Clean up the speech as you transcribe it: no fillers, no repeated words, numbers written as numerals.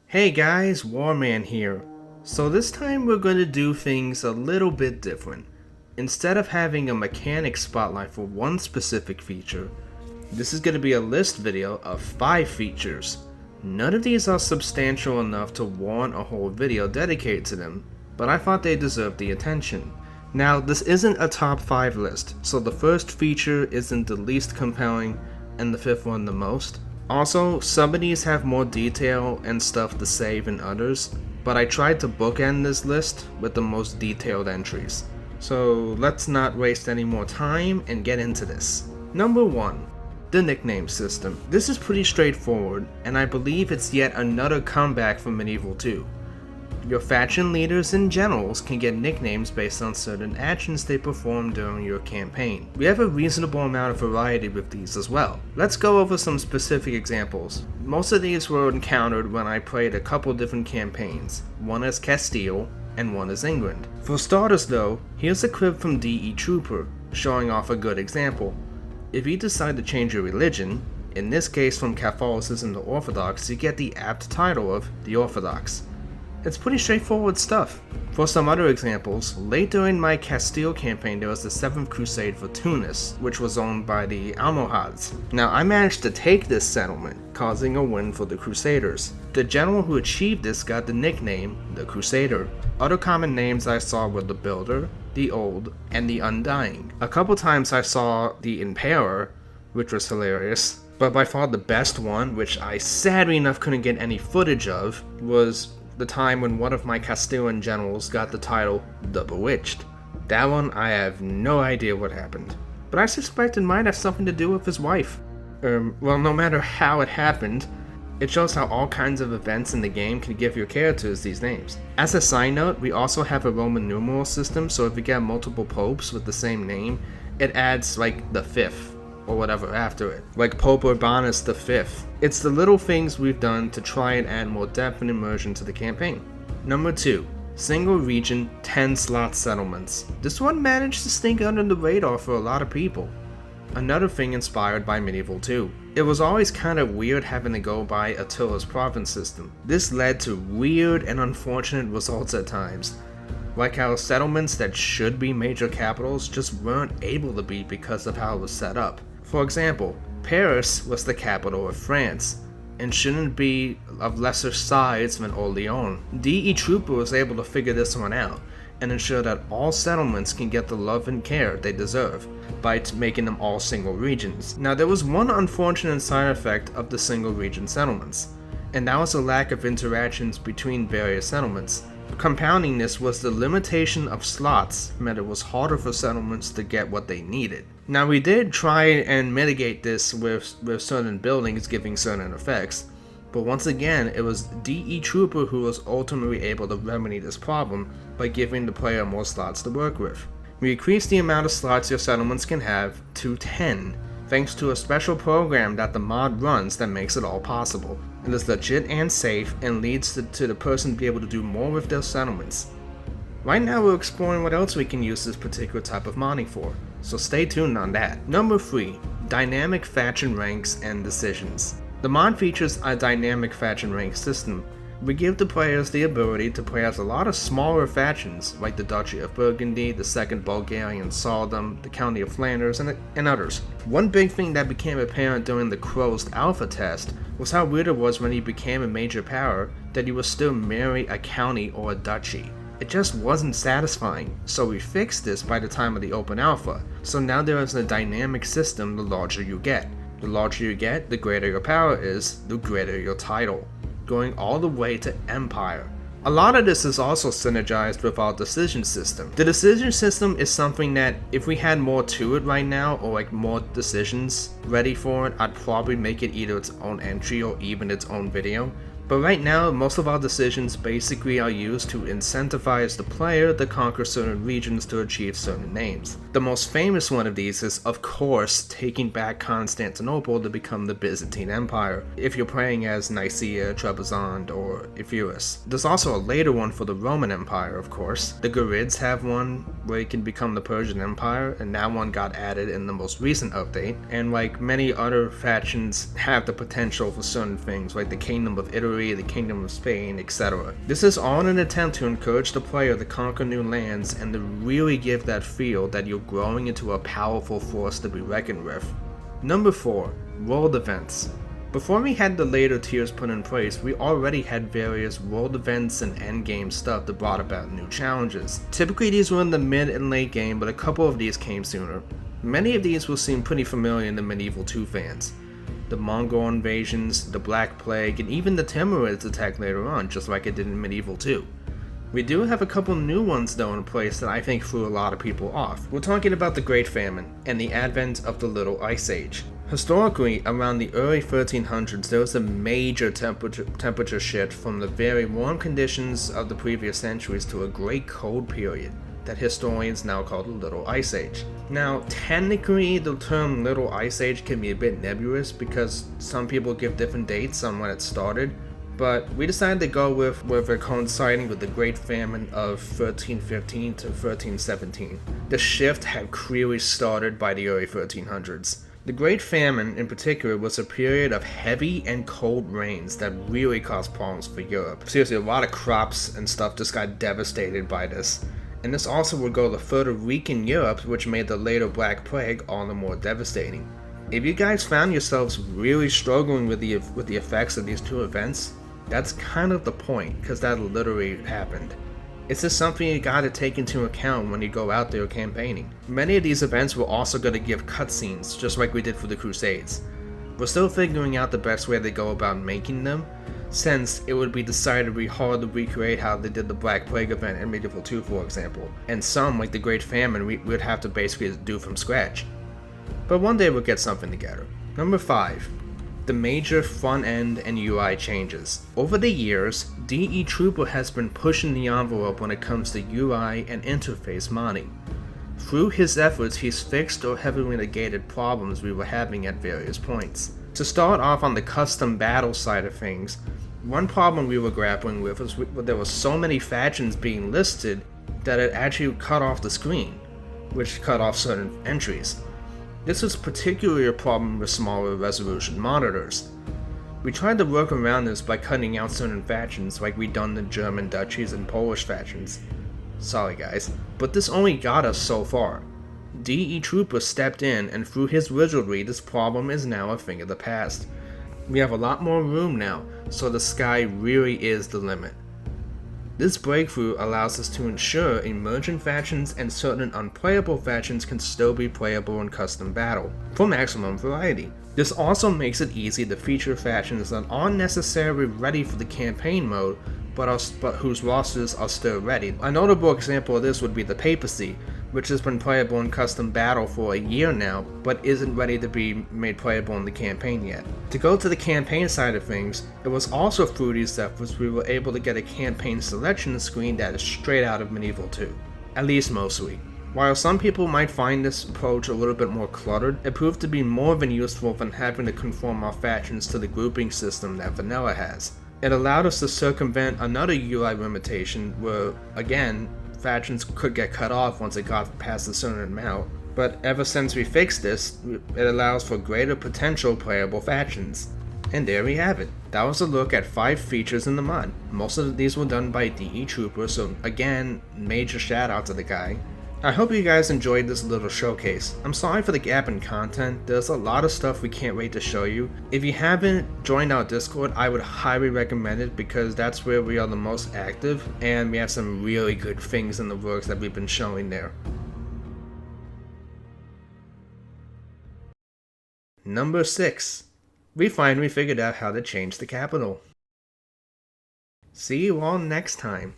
Hey guys, Warman here. So this time we're going to do things a little bit different. Instead of having a mechanic spotlight for one specific feature, this is going to be a list video of 5 features. None of these are substantial enough to warrant a whole video dedicated to them, but I thought they deserved the attention. Now, this isn't a top 5 list, so the first feature isn't the least compelling and the 5th one the most. Also, some of these have more detail and stuff to say than others, but I tried to bookend this list with the most detailed entries. So let's not waste any more time and get into this. Number 1. The nickname system. This is pretty straightforward, and I believe it's yet another comeback from Medieval 2. Your faction leaders and generals can get nicknames based on certain actions they perform during your campaign. We have a reasonable amount of variety with these as well. Let's go over some specific examples. Most of these were encountered when I played a couple different campaigns, one as Castile and one as England. For starters though, here's a clip from DE Trooper, showing off a good example. If you decide to change your religion, in this case from Catholicism to Orthodox, you get the apt title of the Orthodox. It's pretty straightforward stuff. For some other examples, late during my Castile campaign there was the 7th Crusade for Tunis, which was owned by the Almohads. Now I managed to take this settlement, causing a win for the Crusaders. The general who achieved this got the nickname, the Crusader. Other common names I saw were the Builder, the Old, and the Undying. A couple times I saw the Impaler, which was hilarious, but by far the best one, which I sadly enough couldn't get any footage of, was the time when one of my Castilian generals got the title The Bewitched. That one, I have no idea what happened, but I suspect it might have something to do with his wife. Well, no matter how it happened, it shows how all kinds of events in the game can give your characters these names. As a side note, we also have a Roman numeral system, so if you get multiple popes with the same name, it adds like the 5th or whatever after it, like Pope Urbanus V. It's the little things we've done to try and add more depth and immersion to the campaign. Number 2. Single region 10 slot settlements. This one managed to sneak under the radar for a lot of people. Another thing inspired by Medieval 2. It was always kind of weird having to go by Attila's province system. This led to weird and unfortunate results at times, like how settlements that should be major capitals just weren't able to be because of how it was set up. For example, Paris was the capital of France, and shouldn't be of lesser size than Orleans. DE Trooper was able to figure this one out, and ensure that all settlements can get the love and care they deserve, by making them all single regions. Now there was one unfortunate side effect of the single region settlements, and that was a lack of interactions between various settlements. Compounding this was the limitation of slots meant it was harder for settlements to get what they needed. Now we did try and mitigate this with certain buildings giving certain effects, but once again it was DE Trooper who was ultimately able to remedy this problem by giving the player more slots to work with. We increased the amount of slots your settlements can have to 10, thanks to a special program that the mod runs that makes it all possible. It is legit and safe and leads to the person be able to do more with their settlements. Right now we're exploring what else we can use this particular type of modding for, so stay tuned on that. Number 3. Dynamic faction ranks and decisions. The mod features a dynamic faction rank system. We give the players the ability to play as a lot of smaller factions, like the Duchy of Burgundy, the Second Bulgarian Tsardom, the County of Flanders, and others. One big thing that became apparent during the closed alpha test was how weird it was when you became a major power that you would still marry a county or a duchy. It just wasn't satisfying, so we fixed this by the time of the open alpha, so now there is a dynamic system the larger you get. The larger you get, the greater your power is, the greater your title, going all the way to Empire. A lot of this is also synergized with our decision system. The decision system is something that if we had more to it right now, or like more decisions ready for it, I'd probably make it either its own entry or even its own video. But right now, most of our decisions basically are used to incentivize the player to conquer certain regions to achieve certain names. The most famous one of these is, of course, taking back Constantinople to become the Byzantine Empire, if you're playing as Nicaea, Trebizond, or Epirus. There's also a later one for the Roman Empire, of course. The Gurids have one where it can become the Persian Empire, and that one got added in the most recent update. And like many other factions have the potential for certain things, like the Kingdom of Italy Hungary, the Kingdom of Spain, etc. This is all in an attempt to encourage the player to conquer new lands and to really give that feel that you're growing into a powerful force to be reckoned with. Number 4. World Events. Before we had the later tiers put in place, we already had various world events and endgame stuff that brought about new challenges. Typically these were in the mid and late game, but a couple of these came sooner. Many of these will seem pretty familiar to Medieval 2 fans. The Mongol invasions, the Black Plague, and even the Timurids attack later on, just like it did in Medieval 2. We do have a couple new ones though in place that I think threw a lot of people off. We're talking about the Great Famine and the advent of the Little Ice Age. Historically, around the early 1300s, there was a major temperature shift from the very warm conditions of the previous centuries to a great cold period that historians now call the Little Ice Age. Now, technically, the term Little Ice Age can be a bit nebulous because some people give different dates on when it started, but we decided to go with it coinciding with the Great Famine of 1315 to 1317. The shift had clearly started by the early 1300s. The Great Famine, in particular, was a period of heavy and cold rains that really caused problems for Europe. Seriously, a lot of crops and stuff just got devastated by this. And this also would go to further weaken Europe, which made the later Black Plague all the more devastating. If you guys found yourselves really struggling with the effects of these two events, that's kind of the point, because that literally happened. It's just something you gotta take into account when you go out there campaigning. Many of these events were also gonna give cutscenes, just like we did for the Crusades. We're still figuring out the best way to go about making them, since it would be decidedly hard to recreate how they did the Black Plague event in Medieval 2, for example, and some, like the Great Famine, we would have to basically do from scratch. But one day we'll get something together. Number 5. The major front-end and UI changes. Over the years, DE Trooper has been pushing the envelope when it comes to UI and interface modding. Through his efforts, he's fixed or heavily negated problems we were having at various points. To start off on the custom battle side of things, one problem we were grappling with was there were so many factions being listed that it actually cut off the screen, which cut off certain entries. This was particularly a problem with smaller resolution monitors. We tried to work around this by cutting out certain factions like we done the German duchies and Polish factions. Sorry guys, but this only got us so far. DE Trooper stepped in, and through his wizardry this problem is now a thing of the past. We have a lot more room now, so the sky really is the limit. This breakthrough allows us to ensure emergent factions and certain unplayable factions can still be playable in custom battle, for maximum variety. This also makes it easy to feature factions that aren't necessarily ready for the campaign mode, but whose rosters are still ready. A notable example of this would be the Papacy, which has been playable in custom battle for a year now, but isn't ready to be made playable in the campaign yet. To go to the campaign side of things, it was also through these efforts we were able to get a campaign selection screen that is straight out of Medieval 2. At least mostly. While some people might find this approach a little bit more cluttered, it proved to be more than useful than having to conform our factions to the grouping system that Vanilla has. It allowed us to circumvent another UI limitation where, again, factions could get cut off once it got past a certain amount, but ever since we fixed this, it allows for greater potential playable factions. And there we have it. That was a look at 5 features in the mod. Most of these were done by DE Trooper, so again, major shout out to the guy. I hope you guys enjoyed this little showcase. I'm sorry for the gap in content, there's a lot of stuff we can't wait to show you. If you haven't joined our Discord, I would highly recommend it because that's where we are the most active and we have some really good things in the works that we've been showing there. Number 6. We finally figured out how to change the capital. See you all next time.